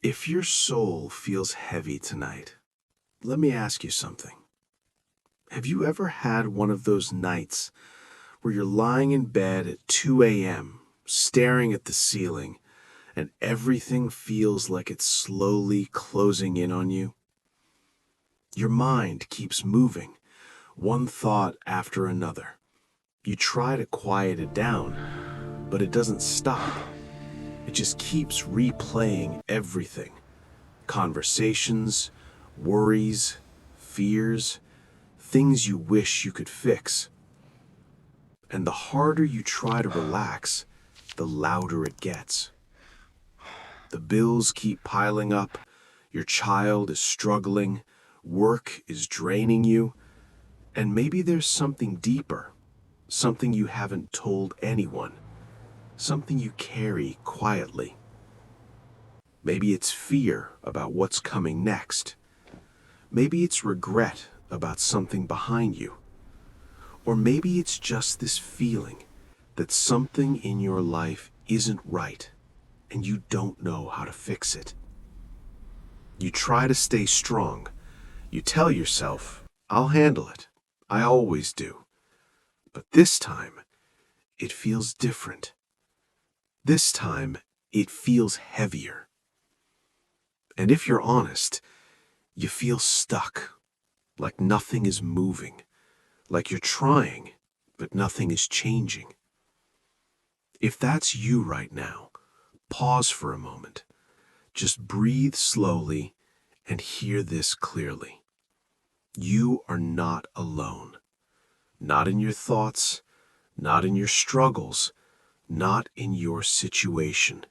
If your soul feels heavy tonight, let me ask you something. Have you ever had one of those nights where you're lying in bed at 2 a.m., staring at the ceiling, and everything feels like it's slowly closing in on you? Your mind keeps moving, one thought after another. You try to quiet it down, but it doesn't stop. It just keeps replaying everything. Conversations, worries, fears, things you wish you could fix. And the harder you try to relax, the louder it gets. The bills keep piling up, your child is struggling, work is draining you, and maybe there's something deeper, something you haven't told anyone, something you carry quietly. Maybe it's fear about what's coming next. Maybe it's regret about something behind you. Or maybe it's just this feeling that something in your life isn't right and you don't know how to fix it. You try to stay strong. You tell yourself, I'll handle it. I always do. But this time, it feels different. This time, it feels heavier. And if you're honest, you feel stuck, like nothing is moving, like you're trying, but nothing is changing. If that's you right now, pause for a moment. Just breathe slowly and hear this clearly. You are not alone. Not in your thoughts, not in your struggles, not in your situation.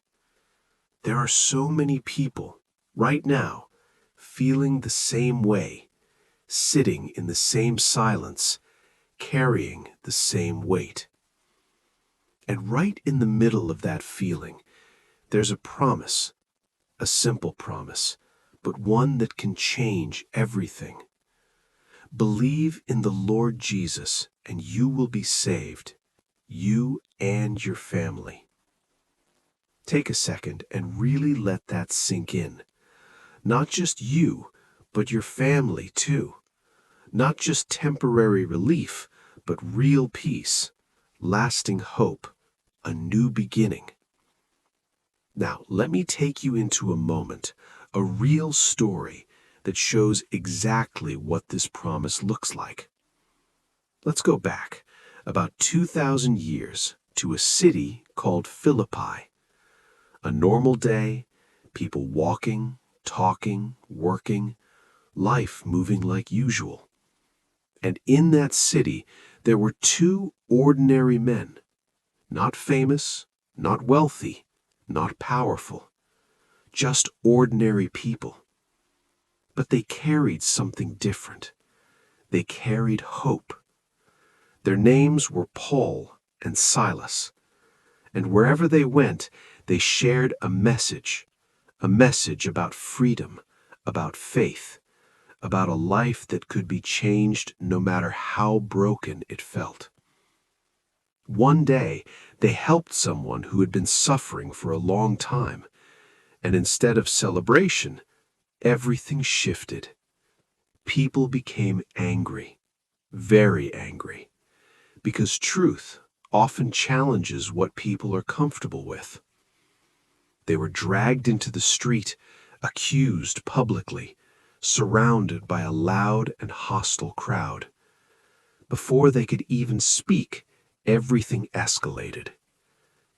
There are so many people right now feeling the same way, sitting in the same silence, carrying the same weight. And right in the middle of that feeling, there's a promise, a simple promise, but one that can change everything. Believe in the Lord Jesus and you will be saved, you and your family. Take a second and really let that sink in. Not just you, but your family too. Not just temporary relief, but real peace, lasting hope, a new beginning. Now, let me take you into a moment, a real story that shows exactly what this promise looks like. Let's go back about 2,000 years to a city called Philippi. A normal day, people walking, talking, working, life moving like usual. And in that city, there were two ordinary men, not famous, not wealthy, not powerful, just ordinary people. But they carried something different. They carried hope. Their names were Paul and Silas, and wherever they went, they shared a message about freedom, about faith, about a life that could be changed no matter how broken it felt. One day, they helped someone who had been suffering for a long time, and instead of celebration, everything shifted. People became angry, very angry, because truth often challenges what people are comfortable with. They were dragged into the street, accused publicly, surrounded by a loud and hostile crowd. Before they could even speak, everything escalated.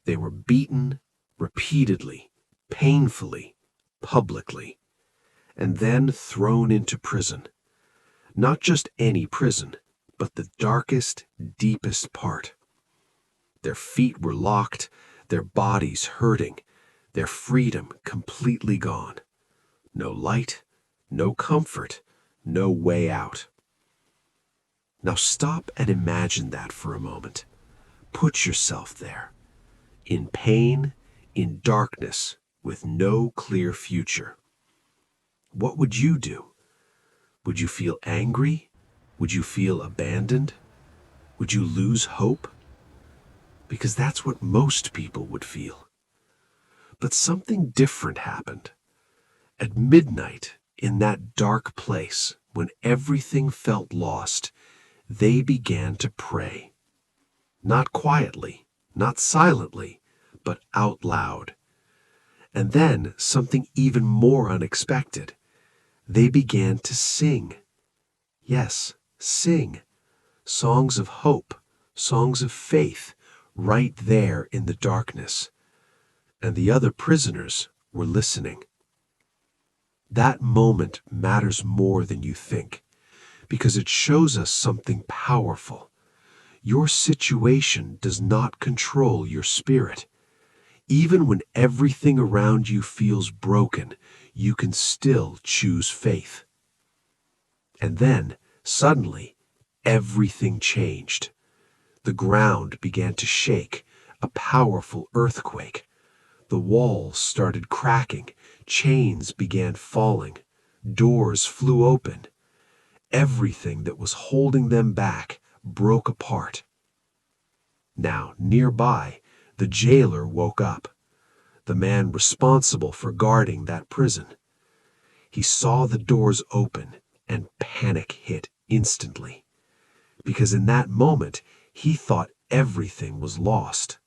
They were beaten repeatedly, painfully, publicly, and then thrown into prison. Not just any prison, but the darkest, deepest part. Their feet were locked, their bodies hurting, their freedom completely gone. No light, no comfort, no way out. Now stop and imagine that for a moment. Put yourself there, in pain, in darkness, with no clear future. What would you do? Would you feel angry? Would you feel abandoned? Would you lose hope? Because that's what most people would feel. But something different happened. At midnight, in that dark place, when everything felt lost, they began to pray. Not quietly, not silently, but out loud. And then something even more unexpected. They began to sing. Yes, sing. Songs of hope, songs of faith, right there in the darkness. And the other prisoners were listening. That moment matters more than you think, because it shows us something powerful. Your situation does not control your spirit. Even when everything around you feels broken, you can still choose faith. And then, suddenly, everything changed. The ground began to shake, a powerful earthquake. The walls started cracking, chains began falling, doors flew open. Everything that was holding them back broke apart. Now, nearby, the jailer woke up, the man responsible for guarding that prison. He saw the doors open, and panic hit instantly, because in that moment, he thought everything was lost.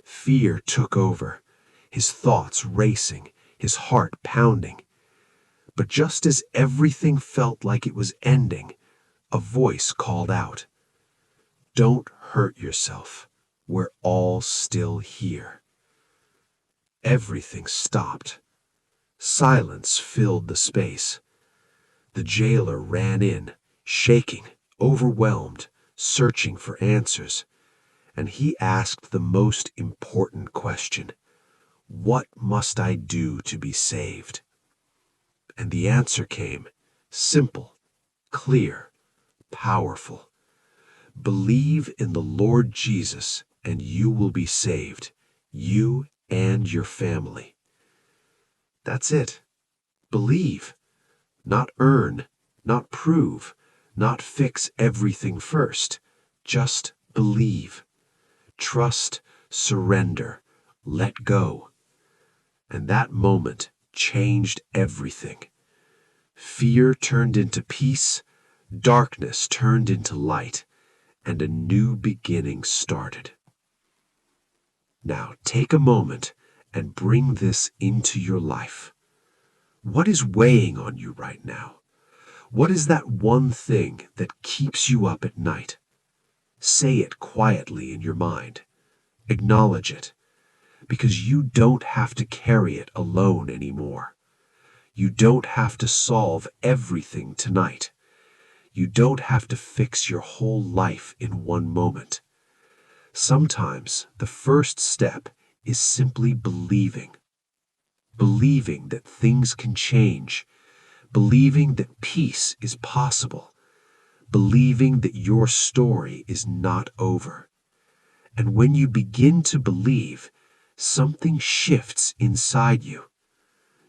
Fear took over, his thoughts racing, his heart pounding. But just as everything felt like it was ending, a voice called out, "Don't hurt yourself. We're all still here." Everything stopped. Silence filled the space. The jailer ran in, shaking, overwhelmed, searching for answers. And he asked the most important question: "What must I do to be saved?" And the answer came, simple, clear, powerful. Believe in the Lord Jesus, and you will be saved, you and your family. That's it. Believe. Not earn, not prove, not fix everything first. Just believe. Trust, surrender, let go. And that moment changed everything. Fear turned into peace, darkness turned into light, and a new beginning started. Now take a moment and bring this into your life. What is weighing on you right now? What is that one thing that keeps you up at night? Say it quietly in your mind. Acknowledge it, because you don't have to carry it alone anymore. You don't have to solve everything tonight. You don't have to fix your whole life in one moment. Sometimes the first step is simply believing. Believing that things can change. Believing that peace is possible. Believing that your story is not over. And when you begin to believe, something shifts inside you.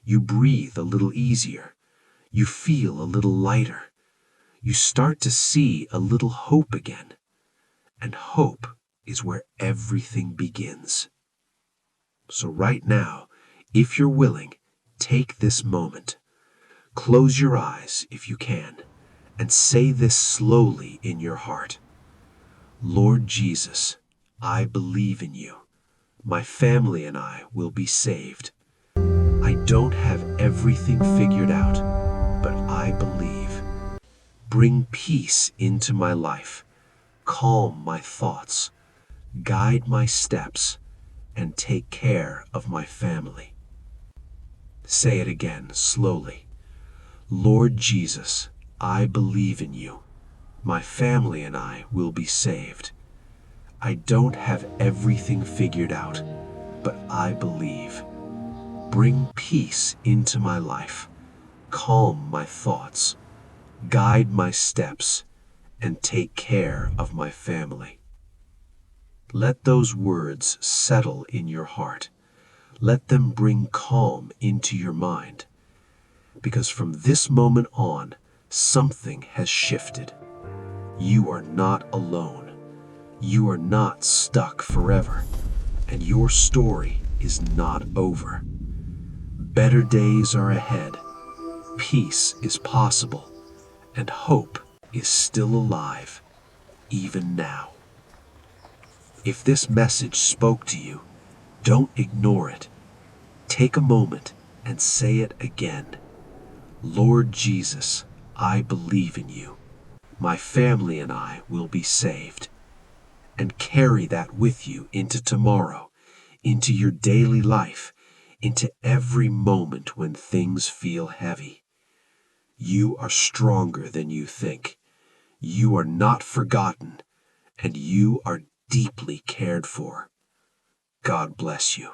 You breathe a little easier. You feel a little lighter. You start to see a little hope again. And hope is where everything begins. So right now, if you're willing, take this moment. Close your eyes if you can, and say this slowly in your heart. Lord Jesus, I believe in you. My family and I will be saved. I don't have everything figured out, but I believe. Bring peace into my life. Calm my thoughts. Guide my steps, and take care of my family. Say it again slowly. Lord Jesus, I believe in you. My family and I will be saved. I don't have everything figured out, but I believe. Bring peace into my life. Calm my thoughts. Guide my steps, and take care of my family. Let those words settle in your heart. Let them bring calm into your mind. Because from this moment on, something has shifted. You are not alone. You are not stuck forever. And your story is not over. Better days are ahead. Peace is possible, and hope is still alive, even now. If this message spoke to you, don't ignore it. Take a moment and say it again. Lord Jesus, I believe in you. My family and I will be saved. And carry that with you into tomorrow, into your daily life, into every moment when things feel heavy. You are stronger than you think. You are not forgotten, and you are deeply cared for. God bless you.